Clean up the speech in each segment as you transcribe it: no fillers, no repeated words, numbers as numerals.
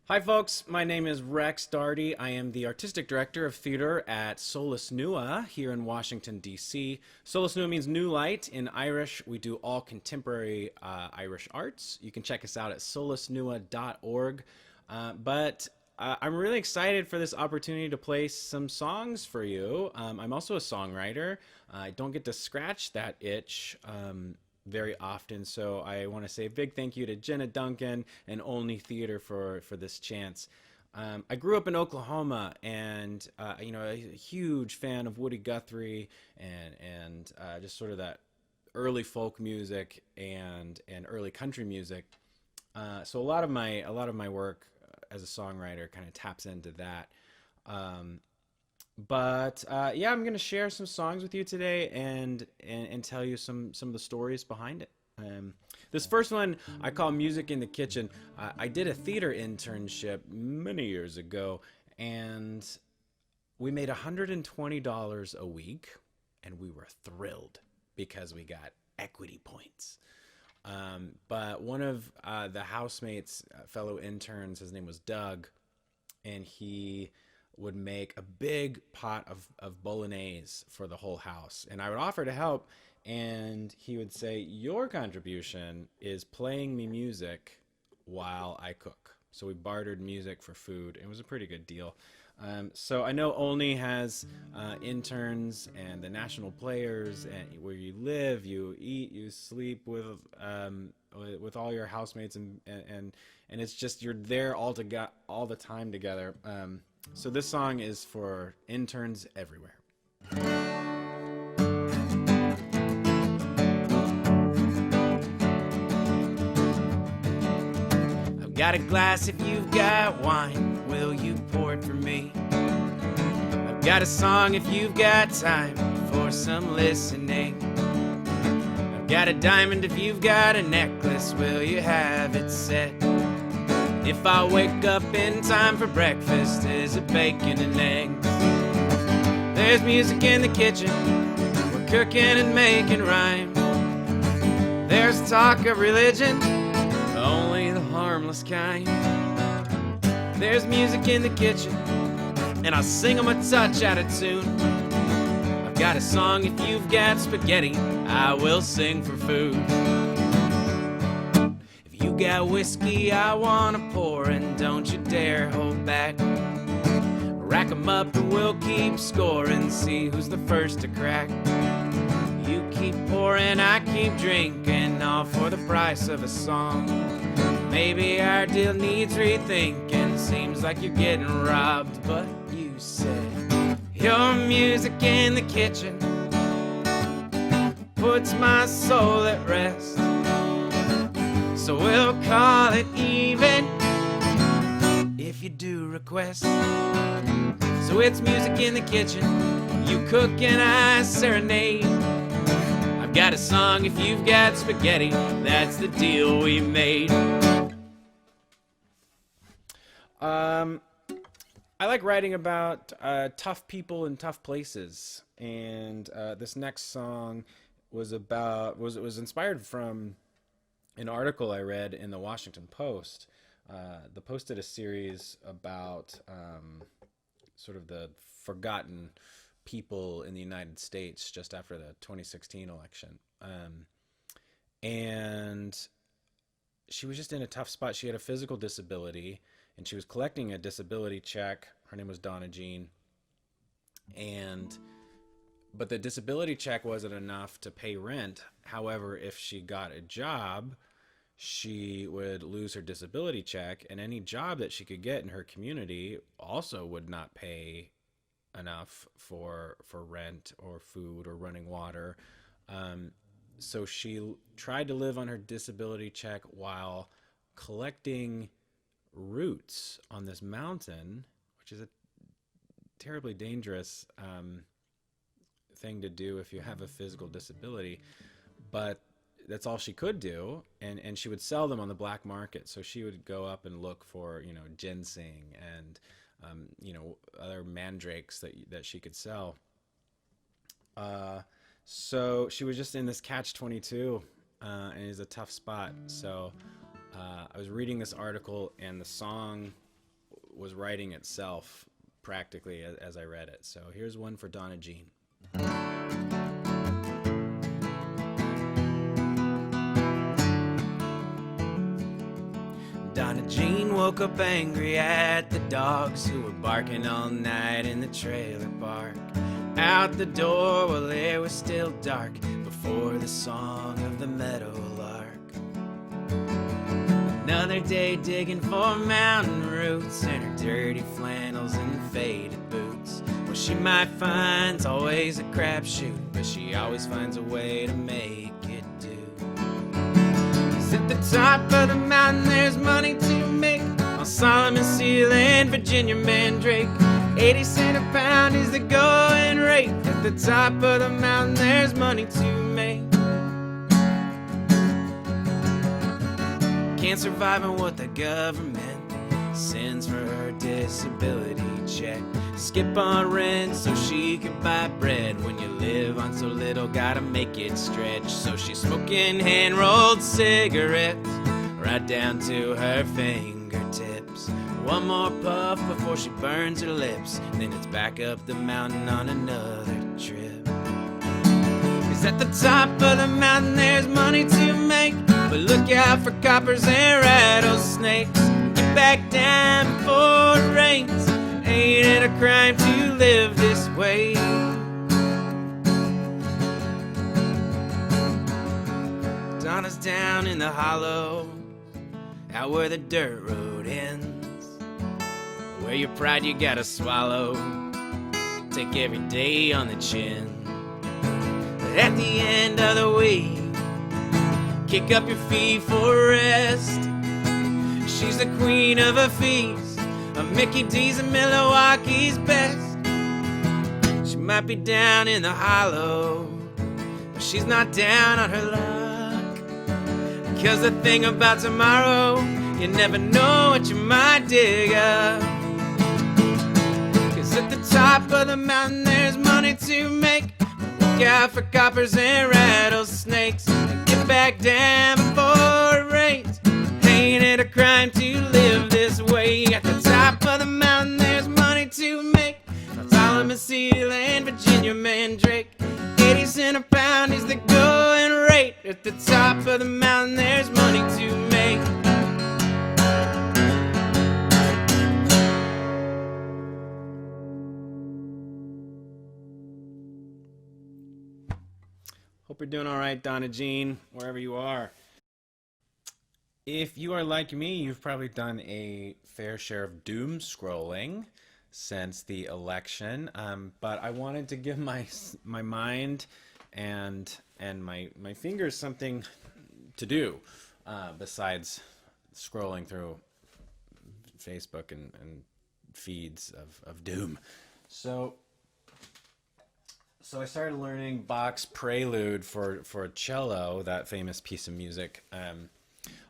Hi, folks. My name is Rex Daugherty. I am the artistic director of theater at Solus Nua here in Washington, D.C. Solus Nua means new light in Irish. We do all contemporary Irish arts. You can check us out at solusnua.org. But I'm really excited for this opportunity to play some songs for you. I'm also a songwriter. I don't get to scratch that itch very often. So I want to say a big thank you to Jenna Duncan and Olney Theater for this chance. I grew up in Oklahoma, and a huge fan of Woody Guthrie and just sort of that early folk music and early country music. So a lot of my work as a songwriter kind of taps into that. Yeah, I'm gonna share some songs with you today and tell you some of the stories behind it. This first one I call Music in the Kitchen. I did a theater internship many years ago, and we made $120 a week, and we were thrilled because we got equity points. But one of the housemates, fellow interns, his name was Doug, and he would make a big pot of bolognese for the whole house. And I would offer to help, and he would say, your contribution is playing me music while I cook. So we bartered music for food. It was a pretty good deal. So I know Olney has interns and the National Players, and where you live, you eat, you sleep with all your housemates, and it's just you're there all the time together. So this song is for interns everywhere. I've got a glass if you've got wine, will you pour it for me? I've got a song if you've got time for some listening. I've got a diamond if you've got a necklace, will you have it set? If I wake up in time for breakfast, is it bacon and eggs? There's music in the kitchen, we're cooking and making rhyme. There's talk of religion, only the harmless kind. There's music in the kitchen, and I'll sing 'em a touch out of tune. I've got a song if you've got spaghetti, I will sing for food. Got whiskey I wanna pour, and don't you dare hold back. Rack 'em up and we'll keep score and see who's the first to crack. You keep pouring, I keep drinking, all for the price of a song. Maybe our deal needs rethinking, seems like you're getting robbed. But you said your music in the kitchen puts my soul at rest. So we'll call it even if you do request. So it's music in the kitchen, you cook and I serenade. I've got a song if you've got spaghetti, that's the deal we made. I like writing about tough people in tough places, and this next song was inspired from an article I read in the Washington Post. The Post did a series about sort of the forgotten people in the United States just after the 2016 election. And she was just in a tough spot. She had a physical disability, and she was collecting a disability check. Her name was Donna Jean. But the disability check wasn't enough to pay rent. However, if she got a job, she would lose her disability check, and any job that she could get in her community also would not pay enough for rent or food or running water. So she tried to live on her disability check while collecting roots on this mountain, which is a terribly dangerous thing to do if you have a physical disability. But that's all she could do, and she would sell them on the black market. So she would go up and look for ginseng and other mandrakes that she could sell. So she was just in this catch-22, and it was a tough spot. So I was reading this article, and the song was writing itself practically as I read it. So here's one for Donna Jean. Donna Jean woke up angry at the dogs who were barking all night in the trailer park. Out the door while it was still dark, before the song of the meadowlark. Another day digging for mountain roots in her dirty flannels and faded boots. What she might find's always a crapshoot, but she always finds a way to make it do. 'Cause at the top of the mountain there's money to make. On Solomon Seal and Virginia Mandrake, 80 cents a pound is the going rate. At the top of the mountain there's money to make. Can't survive on what the government sends for her disability check. Skip on rent so she can buy bread. When you live on so little, gotta make it stretch. So she's smoking hand-rolled cigarettes right down to her fingertips. One more puff before she burns her lips, then it's back up the mountain on another trip. 'Cause at the top of the mountain there's money to make, but look out for coppers and rattlesnakes. Get back down before it rains. Ain't it a crime to live this way? Donna's down in the hollow, out where the dirt road ends, where your pride you gotta swallow, take every day on the chin. But at the end of the week, kick up your feet for rest. She's the queen of her feast, of Mickey D's and Milwaukee's best. She might be down in the hollow, but she's not down on her luck. 'Cause the thing about tomorrow, you never know what you might dig up. 'Cause at the top of the mountain there's money to make. Look out for coppers and rattlesnakes. Get back down before it rains. Ain't it a crime to live this way? At the top of the mountain there's money to make. Solomon Seal and Virginia Mandrake, 80 cents a pound is the going rate. At the top of the mountain there's money to make. Hope you're doing all right, Donna Jean, wherever you are. If you are like me, you've probably done a fair share of doom scrolling since the election, but I wanted to give my mind and my fingers something to do besides scrolling through Facebook and feeds of doom. So I started learning Bach's Prelude for cello, that famous piece of music,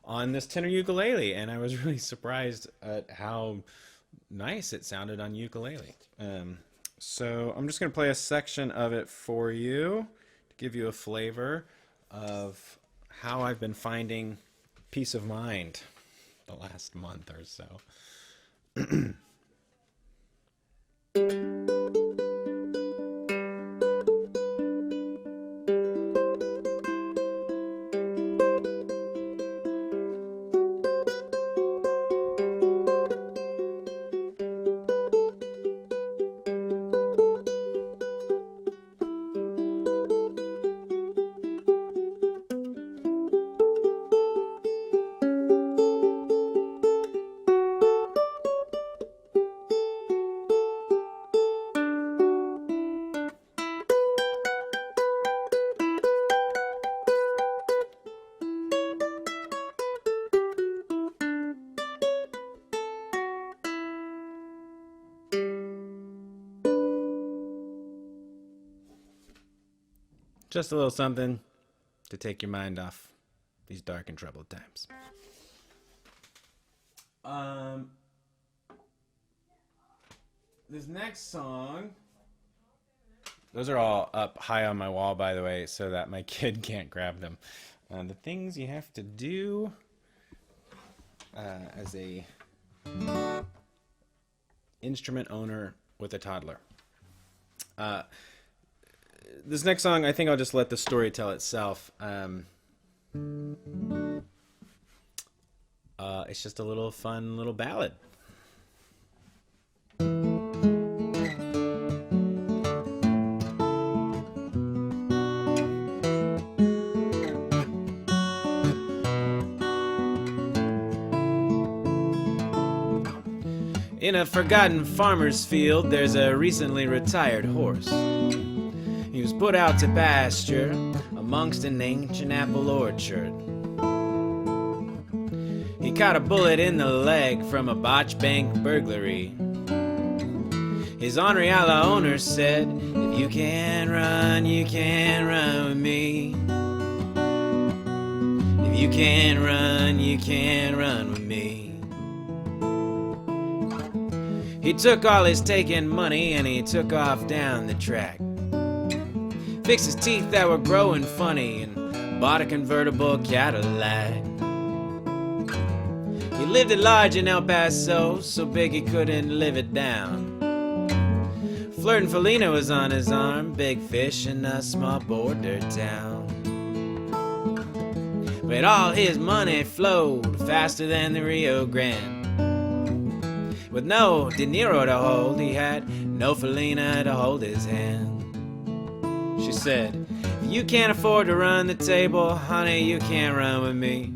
on this tenor ukulele, and I was really surprised at how nice it sounded on ukulele. So I'm just going to play a section of it for you to give you a flavor of how I've been finding peace of mind the last month or so. Just a little something to take your mind off these dark and troubled times. This next song, those are all up high on my wall, by the way, so that my kid can't grab them. The things you have to do as a instrument owner with a toddler. This next song, I think I'll just let the story tell itself. It's just a little fun little ballad. In a forgotten farmer's field, there's a recently retired horse. He was put out to pasture amongst an ancient apple orchard. He caught a bullet in the leg from a botched bank burglary. His Henriala owner said, "If you can run, you can run with me. If you can run, you can run with me." He took all his taken money and he took off down the track. Fixed his teeth that were growing funny and bought a convertible Cadillac. He lived at large in El Paso, so big he couldn't live it down. Flirting Felina was on his arm, big fish in a small border town. But all his money flowed faster than the Rio Grande. With no De Niro to hold, he had no Felina to hold his hand. She said, "If you can't afford to run the table, honey, you can't run with me."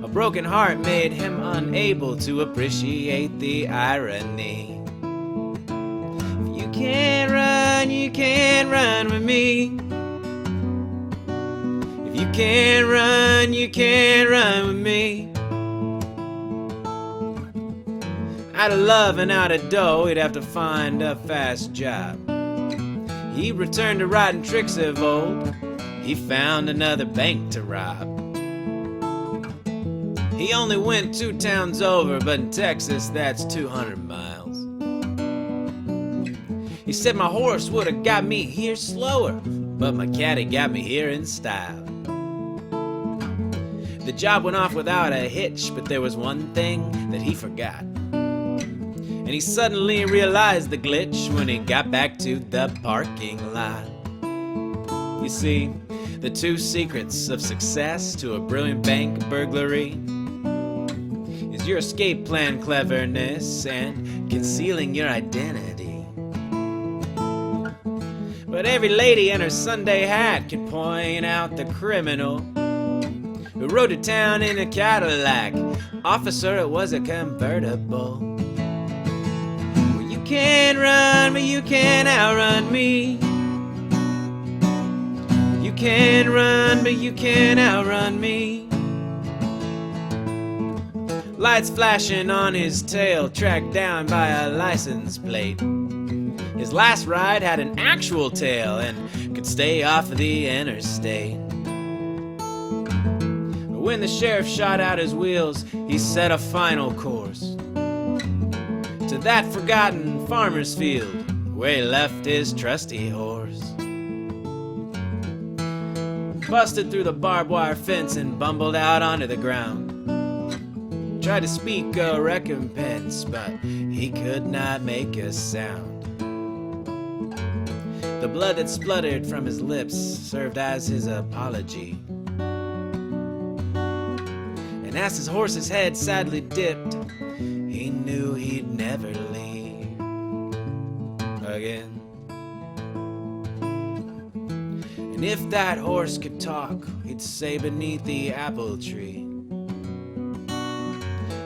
A broken heart made him unable to appreciate the irony. If you can't run, you can't run with me. If you can't run, you can't run with me. Out of love and out of dough, he'd have to find a fast job. He returned to riding tricks of old. He found another bank to rob. He only went 2 towns over, but in Texas that's 200 miles. He said my horse would have got me here slower, but my caddy got me here in style. The job went off without a hitch, but there was one thing that he forgot. And he suddenly realized the glitch when he got back to the parking lot. You see, the 2 secrets of success to a brilliant bank burglary is your escape plan cleverness and concealing your identity. But every lady in her Sunday hat can point out the criminal who rode to town in a Cadillac. Officer, it was a convertible. You can't run, but you can't outrun me. You can't run, but you can't outrun me. Lights flashing on his tail, tracked down by a license plate. His last ride had an actual tail and could stay off of the interstate. But when the sheriff shot out his wheels, he set a final course to that forgotten farmer's field where he left his trusty horse. Busted through the barbed wire fence and bumbled out onto the ground. Tried to speak a recompense, but he could not make a sound. The blood that spluttered from his lips served as his apology. And as his horse's head sadly dipped, he knew he'd never leave again. And if that horse could talk, he'd say beneath the apple tree,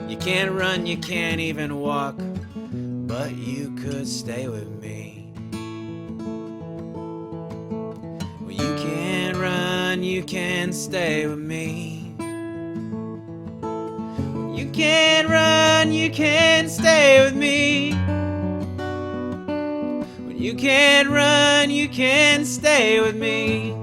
"You can't run, you can't even walk, but you could stay with me." Well, you can't run, you can stay with me. You can't run, you can stay with me. When you can't run, you can stay with me.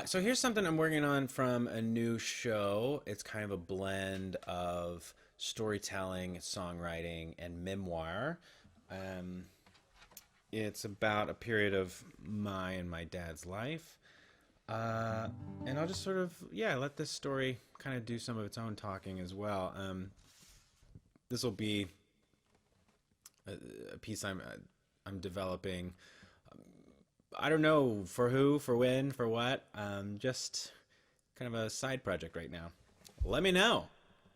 So here's something I'm working on from a new show. It's kind of a blend of storytelling, songwriting, and memoir. It's about a period of my and my dad's life. And I'll just sort of, let this story kind of do some of its own talking as well. This will be a piece I'm developing. I don't know for who, for when, for what. Just kind of a side project right now. Let me know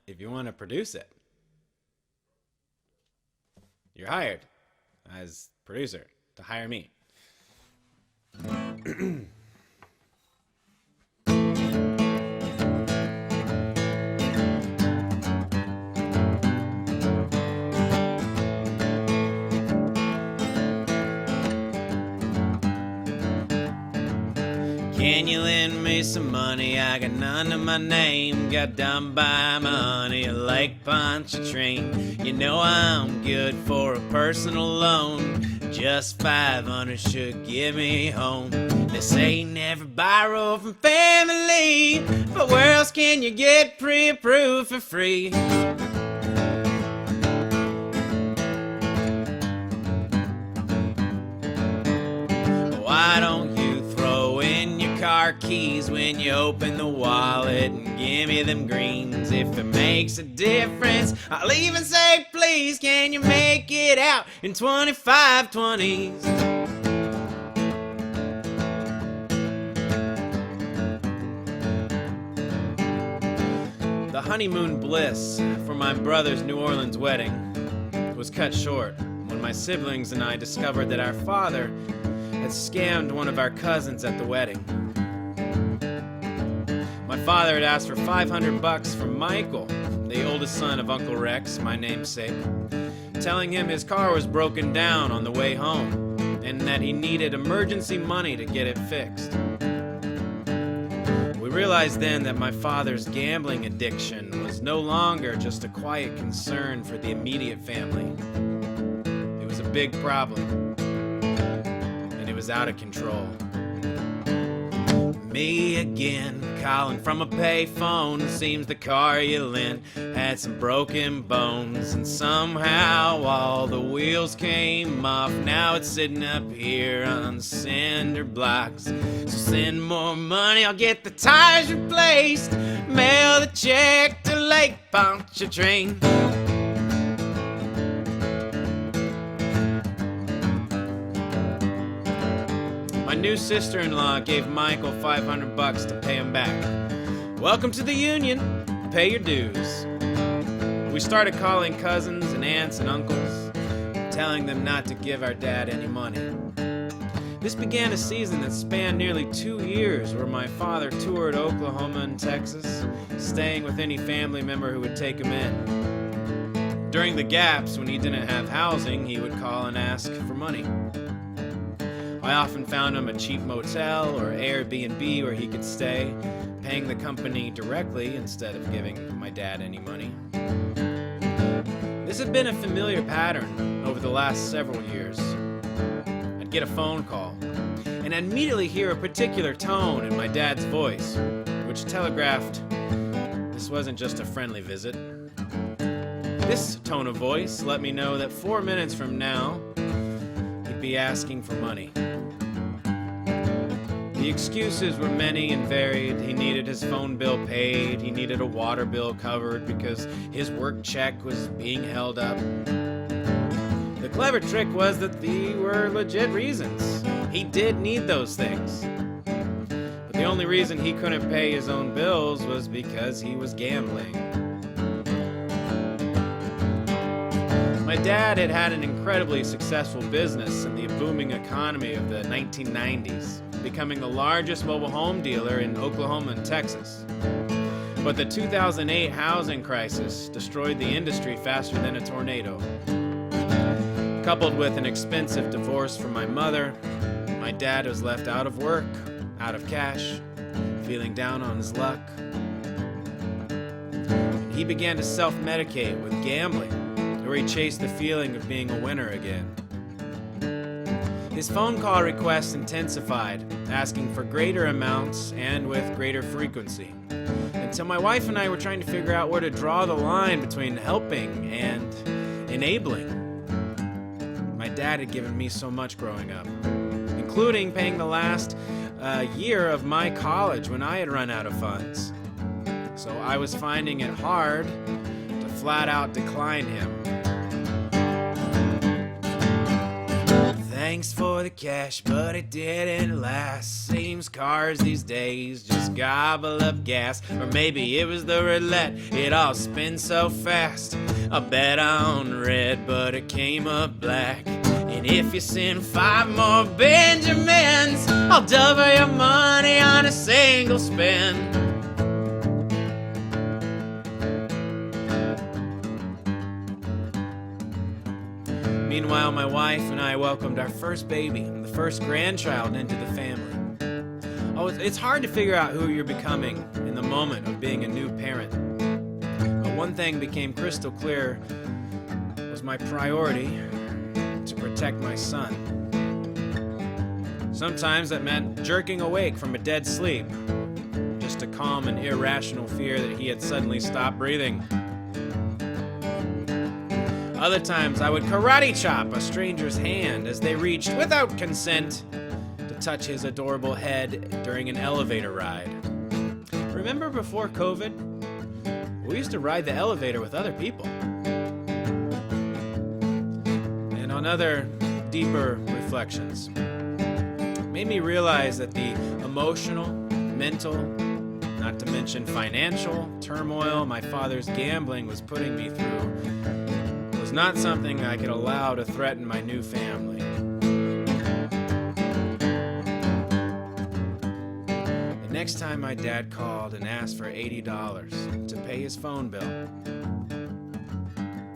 if you want to produce it. You're hired as producer to hire me. Can you lend me some money? I got none to my name. Got done by my honey, a Lake Pontchartrain. You know I'm good for a personal loan. Just 500 should get me home. They say never borrow from family, but where else can you get pre-approved for free? Why don't car keys when you open the wallet and give me them greens? If it makes a difference, I'll even say please, can you make it out in 2520s? The honeymoon bliss for my brother's New Orleans wedding was cut short when my siblings and I discovered that our father had scammed one of our cousins at the wedding. My father had asked for $500 from Michael, the oldest son of Uncle Rex, my namesake, telling him his car was broken down on the way home and that he needed emergency money to get it fixed. We realized then that my father's gambling addiction was no longer just a quiet concern for the immediate family. It was a big problem, and it was out of control. Me again, calling from a payphone. Seems the car you lent had some broken bones, and somehow all the wheels came off. Now it's sitting up here on cinder blocks. So send more money, I'll get the tires replaced. Mail the check to Lake Pontchartrain. My new sister-in-law gave Michael $500 to pay him back. Welcome to the union. Pay your dues. We started calling cousins and aunts and uncles, telling them not to give our dad any money. This began a season that spanned nearly 2 years, where my father toured Oklahoma and Texas, staying with any family member who would take him in. During the gaps, when he didn't have housing, he would call and ask for money. I often found him a cheap motel or Airbnb where he could stay, paying the company directly instead of giving my dad any money. This had been a familiar pattern over the last several years. I'd get a phone call, and I'd immediately hear a particular tone in my dad's voice, which telegraphed this wasn't just a friendly visit. This tone of voice let me know that 4 minutes from now, he'd be asking for money. The excuses were many and varied. He needed his phone bill paid. He needed a water bill covered because his work check was being held up. The clever trick was that they were legit reasons. He did need those things. But the only reason he couldn't pay his own bills was because he was gambling. My dad had had an incredibly successful business in the booming economy of the 1990s, becoming the largest mobile home dealer in Oklahoma and Texas. But the 2008 housing crisis destroyed the industry faster than a tornado. Coupled with an expensive divorce from my mother, my dad was left out of work, out of cash, feeling down on his luck. He began to self-medicate with gambling, where he chased the feeling of being a winner again. His phone call requests intensified, asking for greater amounts and with greater frequency, until my wife and I were trying to figure out where to draw the line between helping and enabling. My dad had given me so much growing up, including paying the last year of my college when I had run out of funds. So I was finding it hard to flat out decline him. Thanks for the cash, but it didn't last. Seems cars these days just gobble up gas. Or maybe it was the roulette, it all spins so fast. I bet on red, but it came up black. And if you send 5 more Benjamins, I'll double your money on a single spin. Meanwhile, my wife and I welcomed our first baby, the first grandchild into the family. Oh, it's hard to figure out who you're becoming in the moment of being a new parent. But one thing became crystal clear was my priority to protect my son. Sometimes that meant jerking awake from a dead sleep just to calm an irrational fear that he had suddenly stopped breathing. Other times I would karate chop a stranger's hand as they reached, without consent, to touch his adorable head during an elevator ride. Remember before COVID? We used to ride the elevator with other people. And on other, deeper reflections, it made me realize that the emotional, mental, not to mention financial turmoil my father's gambling was putting me through was not something I could allow to threaten my new family. The next time my dad called and asked for $80 to pay his phone bill,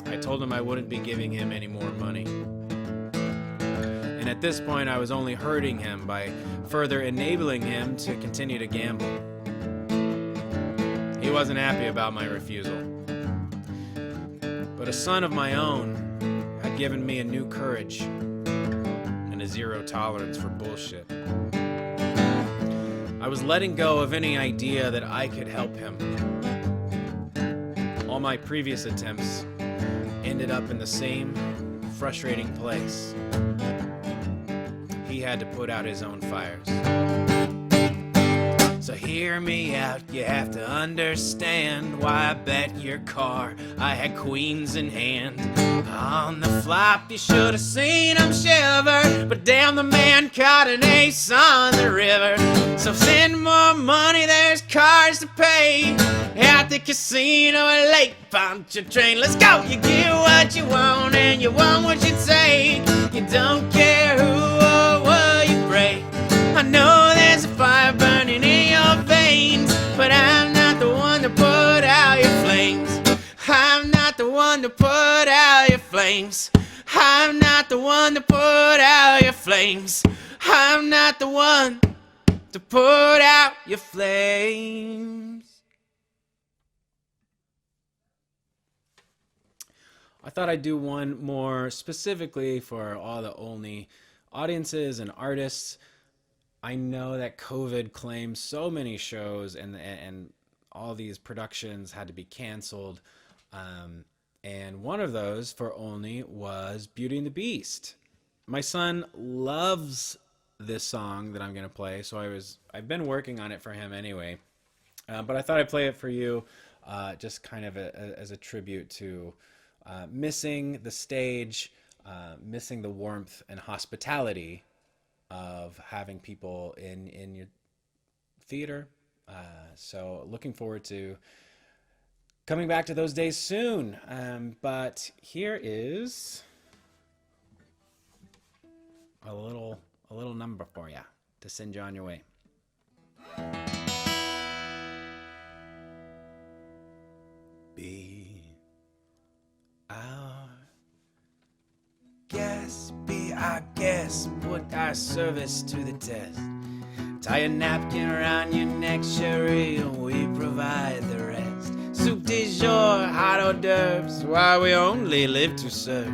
I told him I wouldn't be giving him any more money. And at this point, I was only hurting him by further enabling him to continue to gamble. He wasn't happy about my refusal. But a son of my own had given me a new courage and a zero tolerance for bullshit. I was letting go of any idea that I could help him. All my previous attempts ended up in the same frustrating place. He had to put out his own fires. So hear me out, you have to understand why I bet your car I had queens in hand. On the flop you should have seen him shiver, but damn, the man caught an ace on the river. So send more money, there's cars to pay at the casino at Lake Pontchartrain. Let's go! You get what you want and you want what you take. You don't care who or what you break. I know there's a fire burning in your veins, but I'm not the one to put out your flames. I'm not the one to put out your flames. I'm not the one to put out your flames. I'm not the one to put out your flames. I thought I'd do one more specifically for all the only audiences and artists. I know that COVID claimed so many shows and all these productions had to be canceled. And one of those for only was Beauty and the Beast. My son loves this song that I'm going to play, so I've been working on it for him anyway. But I thought I'd play it for you just kind of as a tribute to missing the stage, missing the warmth and hospitality of having people in your theater. So looking forward to coming back to those days soon. But here is a little number for you to send you on your way. Be our guest, be our guest, put our service to the test. Tie a napkin around your neck, Sherry, and we provide the rest. Soup du jour, hot hors d'oeuvres, why we only live to serve.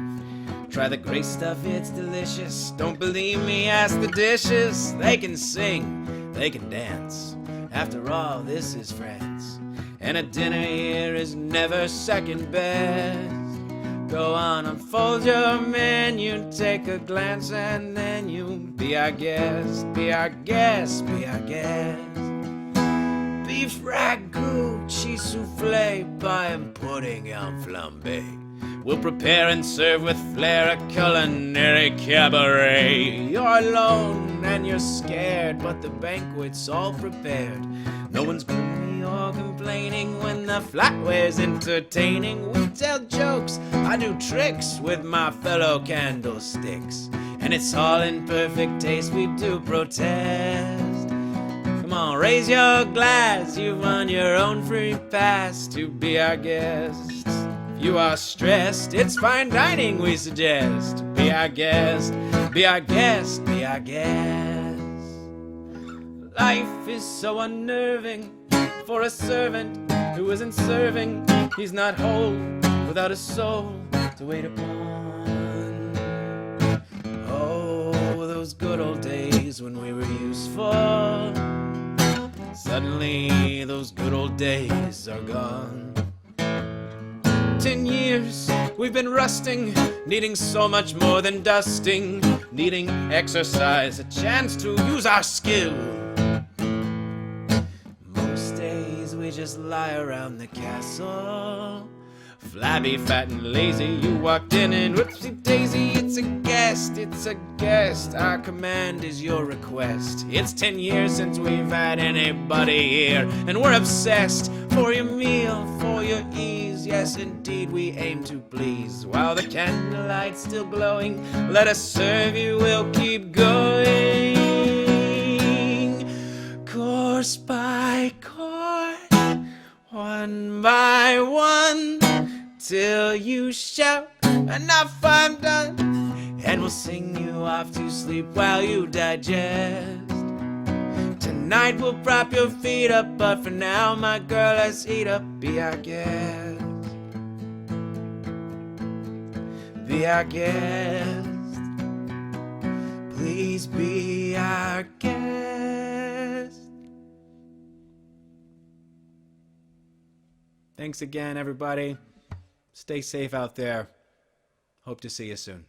Try the great stuff, it's delicious. Don't believe me, ask the dishes. They can sing, they can dance. After all, this is France, and a dinner here is never second best. Go on, unfold your menu, take a glance, and then you be our guest, be our guest, be our guest. Beef ragout, cheese souffle, pie and pudding and flambe. We'll prepare and serve with flair a culinary cabaret. You're alone and you're scared, but the banquet's all prepared. No one's gloomy or complaining when the flatware's entertaining. We tell jokes, I do tricks with my fellow candlesticks, and it's all in perfect taste. We do protest. Come on, raise your glass, you've won your own free pass to be our guest. If you are stressed, it's fine dining we suggest. Be our guest, be our guest, be our guest. Life is so unnerving for a servant who isn't serving. He's not whole without a soul to wait upon. Oh, those good old days when we were useful. Suddenly those good old days are gone. 10 years we've been rusting, needing so much more than dusting, needing exercise, a chance to use our skill. Most days we just lie around the castle, flabby, fat and lazy. You walked in and whoopsie daisy, it's a guest, it's a guest. Our command is your request. It's 10 years since we've had anybody here, and we're obsessed for your meal, for your ease. Yes, indeed, we aim to please. While the candlelight's still glowing, let us serve you, we'll keep going. Course by course, one by one, till you shout, enough, I'm done. And we'll sing you off to sleep while you digest. Tonight we'll prop your feet up, but for now, my girl, let's eat up. Be our guest. Be our guest. Please be our guest. Thanks again, everybody. Stay safe out there. Hope to see you soon.